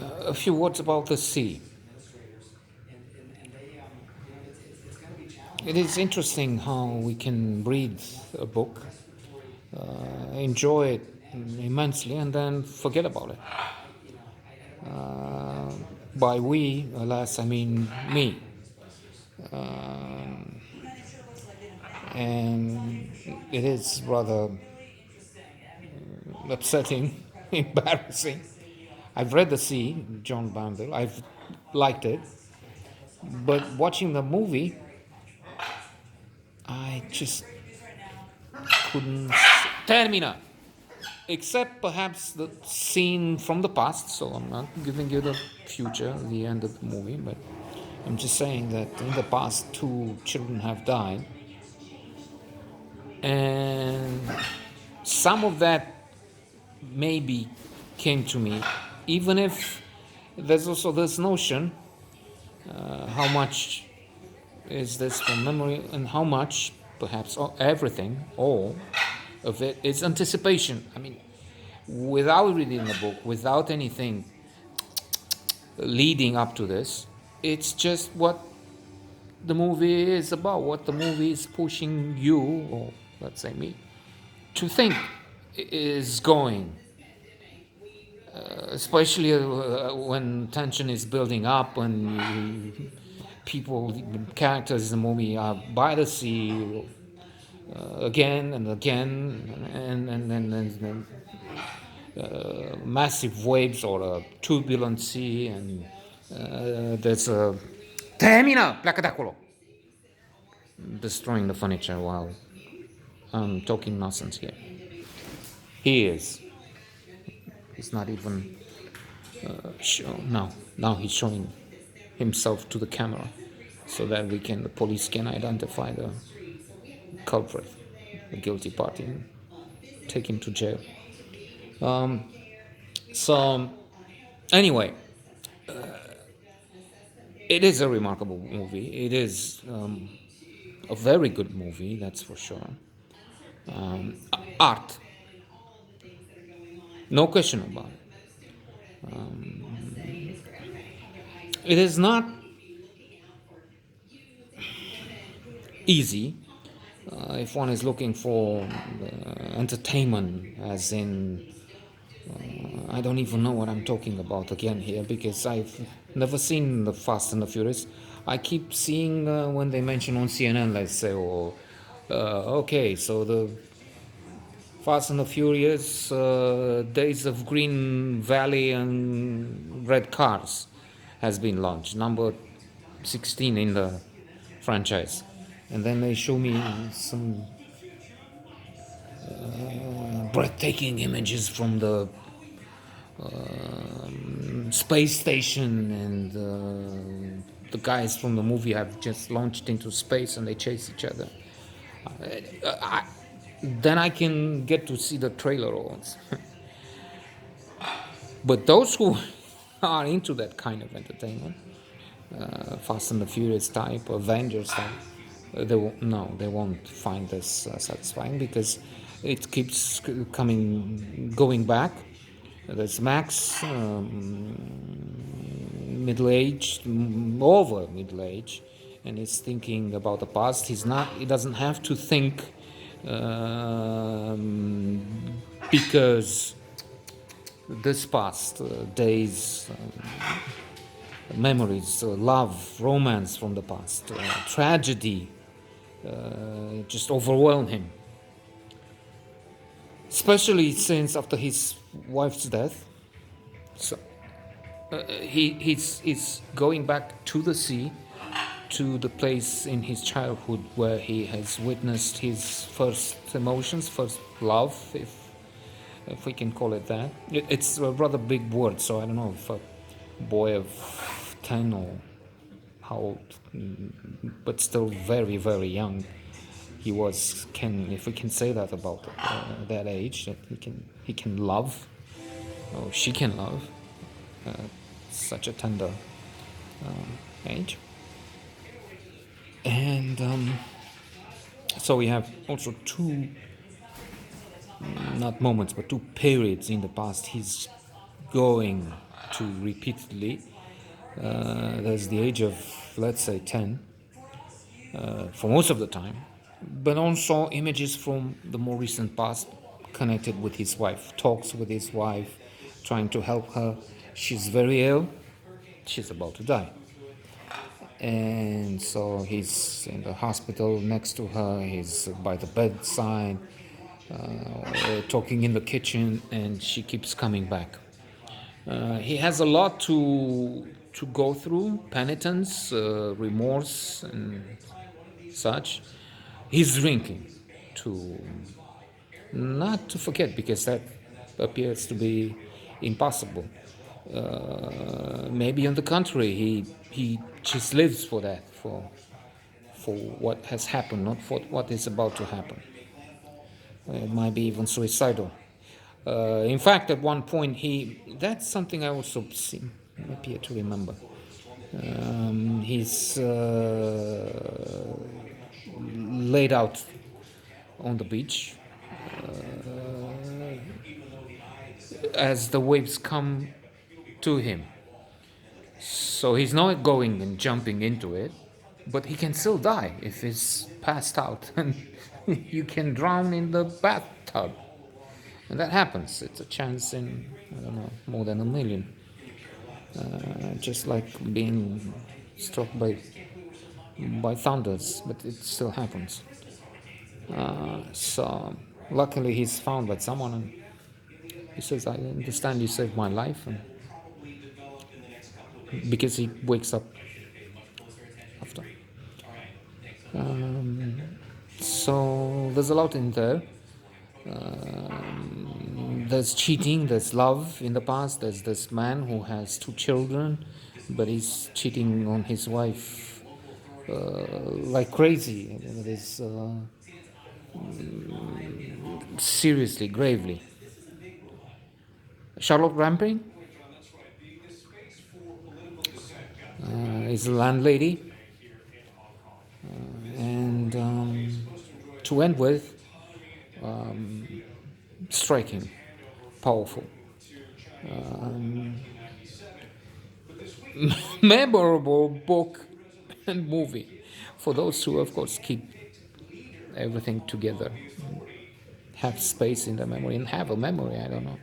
A few words about the sea. It is interesting how we can read a book, enjoy it immensely, and then forget about it. Uh, by we, alas, I mean me. Um, and it is rather upsetting, embarrassing. I've read The Sea, John Banville. I've liked it, but watching the movie, I just couldn't. Termina. Except perhaps the scene from the past. So I'm not giving you the future, the end of the movie, but I'm just saying that in the past, two children have died, and some of that maybe came to me, even if there's also this notion how much is this from memory and how much, perhaps everything, all of it is anticipation. I mean, without reading a book, without anything leading up to this, it's just what the movie is about, what the movie is pushing you, or let's say me, to think is going. Especially when tension is building up, when people, characters in the movie are by the sea again and again, and massive waves or a turbulent sea, and there's a termina placatacolo destroying the furniture while I'm talking nonsense here. He is. He's not even now he's showing himself to the camera so that the police can identify the culprit, the guilty party, and take him to jail. So anyway, it is a remarkable movie. It is a very good movie, that's for sure. Art, no question about it. It is not easy if one is looking for entertainment, as in, I don't even know what I'm talking about again here, because I've never seen the Fast and the Furious. I keep seeing when they mention on CNN, let's say, or okay, so the Fast and the Furious, Days of Green Valley and Red Cars has been launched, number 16 in the franchise. And then they show me some breathtaking images from the space station, and the guys from the movie have just launched into space and they chase each other. Then I can get to see the trailer rolls. But those who are into that kind of entertainment, Fast and the Furious type, Avengers type, they won't find this satisfying, because it keeps going back. There's Max, middle-aged, over middle-aged, and he's thinking about the past. He doesn't have to think because this past days, memories, love, romance from the past, tragedy just overwhelm him. Especially since after his wife's death, so he's going back to the sea, to the place in his childhood where he has witnessed his first emotions, first love, if we can call it that. It's a rather big word, so I don't know if a boy of 10 or how old, but still very, very young, he was, if we can say that about that age, that he can love, or she can love, such a tender age. And so we have also two, not moments, but two periods in the past. His going to repeatedly. There's the age of, let's say, 10 for most of the time, but also images from the more recent past connected with his wife, talks with his wife, trying to help her. She's very ill, she's about to die. And so he's in the hospital next to her, he's by the bedside, talking in the kitchen, and she keeps coming back. He has a lot to go through, penitence, remorse, and such. He's drinking to not to forget, because that appears to be impossible. Maybe on the contrary, he just lives for that, for what has happened, not for what is about to happen. It might be even suicidal. In fact, at one point, that's something I also seem appear to remember. He's laid out on the beach as the waves come to him. So he's not going and jumping into it, but he can still die if he's passed out, and you can drown in the bathtub. And that happens. It's a chance in, I don't know, more than a million. Just like being struck by thunders, but it still happens. So luckily he's found by someone, and he says, "I understand you saved my life," and because he wakes up after. So there's a lot in there. There's cheating, there's love in the past. There's this man who has 2 children, but he's cheating on his wife like crazy. It is seriously, gravely. Charlotte Rampling is a landlady, and to end with, striking, powerful, memorable book and movie for those who, of course, keep everything together, have space in the memory, and have a memory. I don't know.